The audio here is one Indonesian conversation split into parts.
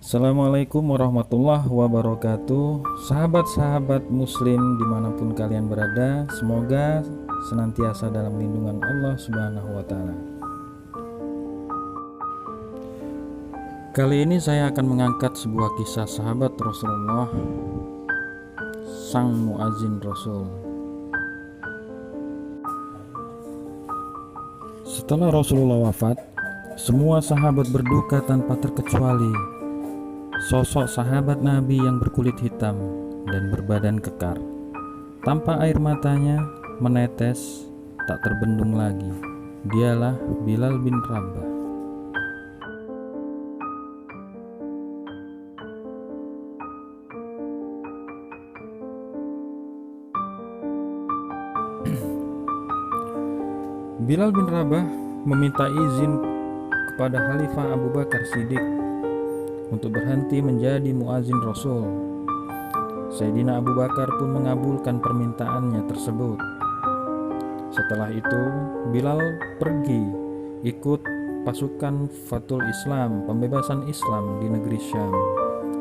Assalamualaikum warahmatullahi wabarakatuh. Sahabat-sahabat muslim dimanapun kalian berada, semoga senantiasa dalam lindungan Allah Subhanahu wa ta'ala. Kali ini saya akan mengangkat sebuah kisah sahabat Rasulullah, sang muazin Rasul. Setelah Rasulullah wafat, semua sahabat berduka tanpa terkecuali sosok sahabat Nabi yang berkulit hitam dan berbadan kekar. Tanpa air matanya menetes, tak terbendung lagi. Dialah Bilal bin Rabah. Bilal bin Rabah meminta izin kepada Khalifah Abu Bakar Siddiq untuk berhenti menjadi muazin Rasul. Sayyidina Abu Bakar pun mengabulkan permintaannya tersebut. Setelah itu, Bilal pergi ikut pasukan Fathul Islam, pembebasan Islam di negeri Syam,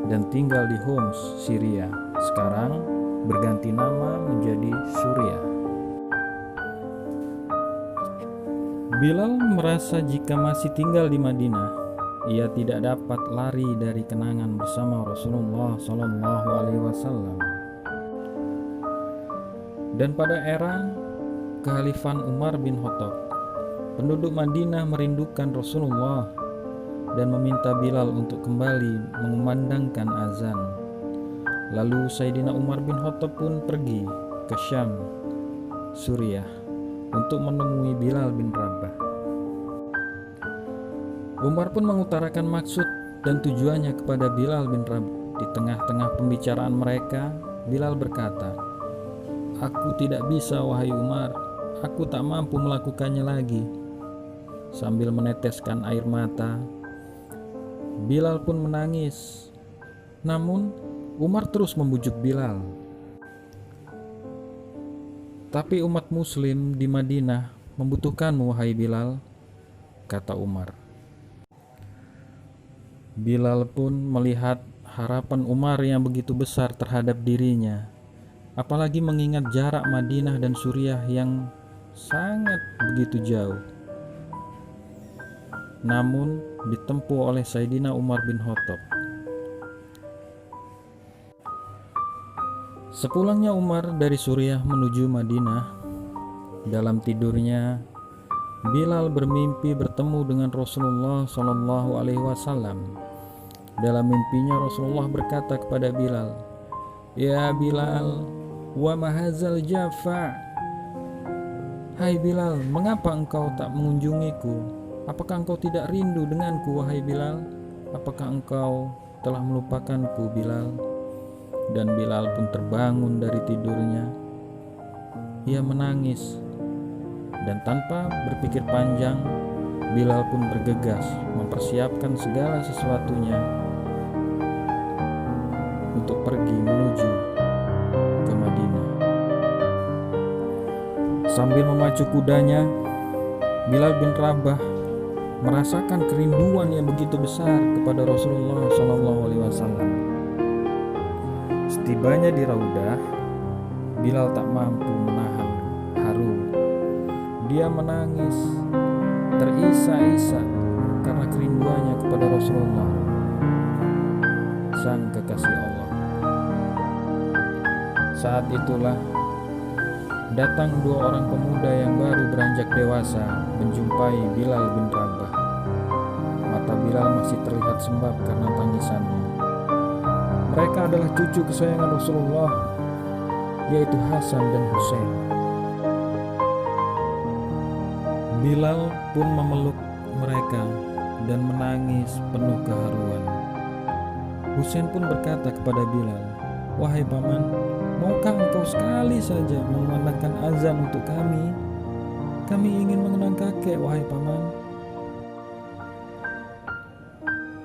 dan tinggal di Homs, Syria. Sekarang berganti nama menjadi Suriah. Bilal merasa jika masih tinggal di Madinah, ia tidak dapat lari dari kenangan bersama Rasulullah Shallallahu Alaihi Wasallam. Dan pada era Kekhalifan Umar bin Khattab, penduduk Madinah merindukan Rasulullah dan meminta Bilal untuk kembali mengumandangkan azan. Lalu Sayyidina Umar bin Khattab pun pergi ke Syam, Suriah, untuk menemui Bilal bin Rabah. Umar pun mengutarakan maksud dan tujuannya kepada Bilal bin Rabah. Di tengah-tengah pembicaraan mereka, Bilal berkata, "Aku tidak bisa, wahai Umar, aku tak mampu melakukannya lagi." Sambil meneteskan air mata, Bilal pun menangis. Namun, Umar terus membujuk Bilal. "Tapi umat muslim di Madinah membutuhkanmu, wahai Bilal," kata Umar. Bilal pun melihat harapan Umar yang begitu besar terhadap dirinya, apalagi mengingat jarak Madinah dan Suriah yang sangat begitu jauh. Namun ditempuh oleh Sayyidina Umar bin Khattab. Sepulangnya Umar dari Suriah menuju Madinah, dalam tidurnya Bilal bermimpi bertemu dengan Rasulullah Shallallahu Alaihi Wasallam. Dalam mimpinya Rasulullah berkata kepada Bilal, "Ya Bilal, wa mahazal jafa." "Hai Bilal, mengapa engkau tak mengunjungiku? Apakah engkau tidak rindu denganku, wahai Bilal? Apakah engkau telah melupakanku, Bilal?" Dan Bilal pun terbangun dari tidurnya. Ia menangis, dan tanpa berpikir panjang, Bilal pun bergegas mempersiapkan segala sesuatunya untuk pergi menuju ke Madinah. Sambil memacu kudanya, Bilal bin Rabah merasakan kerinduan yang begitu besar kepada Rasulullah SAW. Setibanya di Raudah, Bilal tak mampu menahan haru. Dia menangis terisak-isak karena kerinduannya kepada Rasulullah, sang kekasih Allah. Saat itulah datang dua orang pemuda yang baru beranjak dewasa menjumpai Bilal bin Rabah. Mata Bilal masih terlihat sembab karena tangisannya. Mereka adalah cucu kesayangan Rasulullah, yaitu Hasan dan Husain. Bilal pun memeluk mereka dan menangis penuh keharuan. Husain pun berkata kepada Bilal, "Wahai paman, maukah engkau sekali saja mengumandangkan azan untuk kami? Kami ingin mengenang kakek, wahai paman."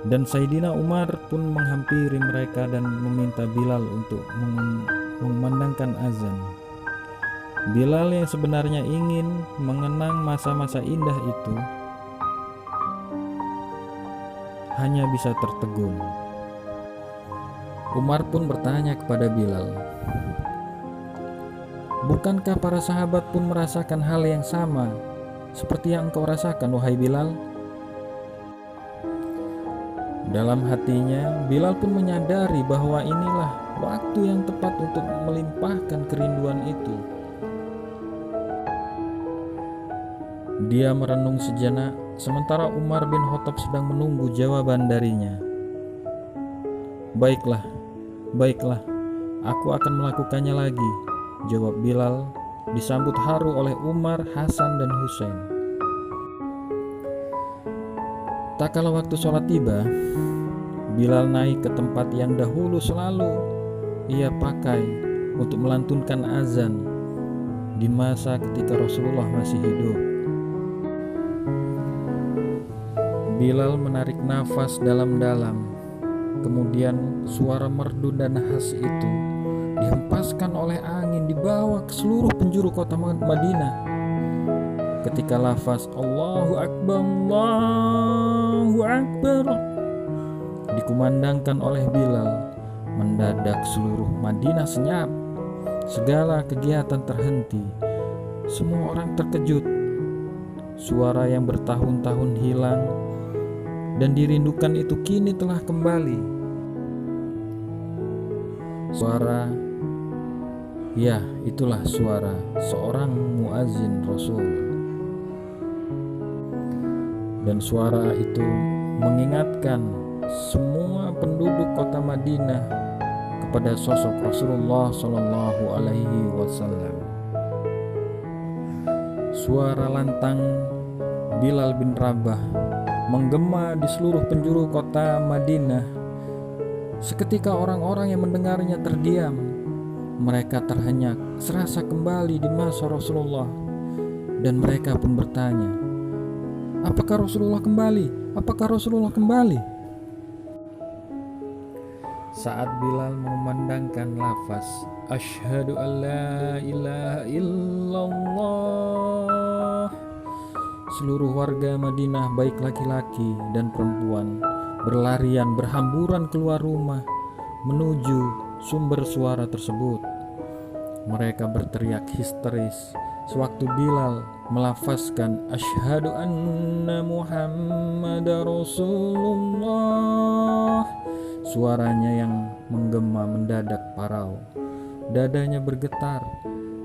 Dan Sayyidina Umar pun menghampiri mereka dan meminta Bilal untuk mengumandangkan azan. Bilal yang sebenarnya ingin mengenang masa-masa indah itu hanya bisa tertegun Umar pun bertanya kepada Bilal, "Bukankah para sahabat pun merasakan hal yang sama seperti yang engkau rasakan, wahai Bilal?" Dalam hatinya, Bilal pun menyadari bahwa inilah waktu yang tepat untuk melimpahkan kerinduan itu. Dia merenung sejenak, sementara Umar bin Khattab sedang menunggu jawaban darinya. Baiklah, aku akan melakukannya lagi," jawab Bilal, disambut haru oleh Umar, Hasan, dan Husain. Tak kala waktu sholat tiba, Bilal naik ke tempat yang dahulu selalu ia pakai untuk melantunkan azan di masa ketika Rasulullah masih hidup. Bilal menarik nafas dalam-dalam, kemudian suara merdu dan khas itu dihempaskan oleh angin dibawa ke seluruh penjuru kota Madinah. Ketika lafaz Allahu Akbar dikumandangkan oleh Bilal, mendadak seluruh Madinah senyap. Segala kegiatan terhenti. Semua orang terkejut. Suara yang bertahun-tahun hilang dan dirindukan itu kini telah kembali. Suara, ya, itulah suara seorang muazin Rasul. Dan suara itu mengingatkan semua penduduk kota Madinah kepada sosok Rasulullah Shallallahu Alaihi Wasallam. Suara lantang Bilal bin Rabah menggema di seluruh penjuru kota Madinah. Seketika orang-orang yang mendengarnya terdiam. Mereka terhenyak, serasa kembali di masa Rasulullah. Dan mereka pun bertanya, "Apakah Rasulullah kembali? Apakah Rasulullah kembali?" Saat Bilal memandangkan lafaz Asyhadu an la ilaha illallah, seluruh warga Madinah, baik laki-laki dan perempuan, berlarian berhamburan keluar rumah menuju sumber suara tersebut. Mereka berteriak histeris sewaktu Bilal melafazkan Asyhadu anna Muhammadar Rasulullah. Suaranya yang menggema mendadak parau, dadanya bergetar,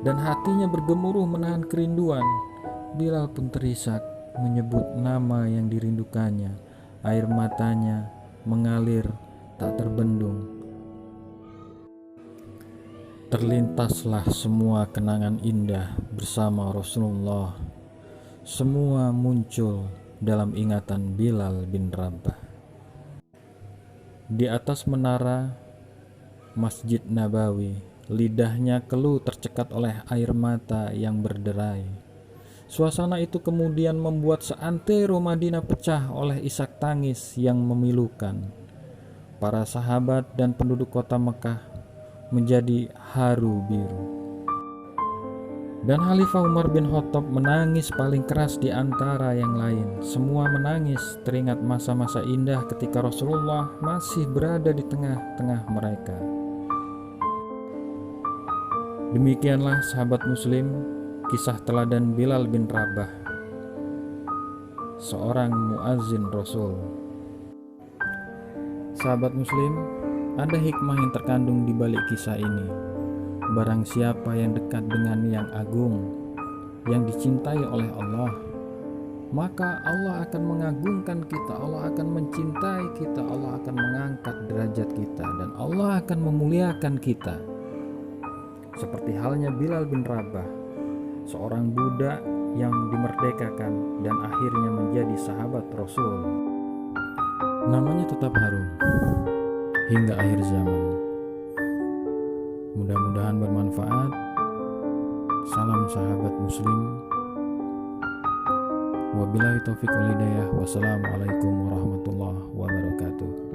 dan hatinya bergemuruh menahan kerinduan. Bilal pun terisak menyebut nama yang dirindukannya. Air matanya mengalir tak terbendung. Terlintaslah semua kenangan indah bersama Rasulullah. Semua muncul dalam ingatan Bilal bin Rabah. Di atas menara Masjid Nabawi, lidahnya keluh tercekat oleh air mata yang berderai. Suasana itu kemudian membuat seantero Madinah pecah oleh isak tangis yang memilukan. Para sahabat dan penduduk kota Mekah menjadi haru biru. Dan Khalifah Umar bin Khattab menangis paling keras di antara yang lain. Semua menangis teringat masa-masa indah ketika Rasulullah masih berada di tengah-tengah mereka. Demikianlah sahabat muslim, kisah teladan Bilal bin Rabah, seorang muazin Rasul. Sahabat muslim, ada hikmah yang terkandung di balik kisah ini. Barang siapa yang dekat dengan yang agung, yang dicintai oleh Allah, maka Allah akan mengagungkan kita, Allah akan mencintai kita, Allah akan mengangkat derajat kita, dan Allah akan memuliakan kita. Seperti halnya Bilal bin Rabah, seorang budak yang dimerdekakan dan akhirnya menjadi sahabat Rasul. Namanya tetap harum hingga akhir zaman. Mudah-mudahan bermanfaat. Salam sahabat muslim. Wabillahi taufiq wal hidayah. Wassalamualaikum warahmatullahi wabarakatuh.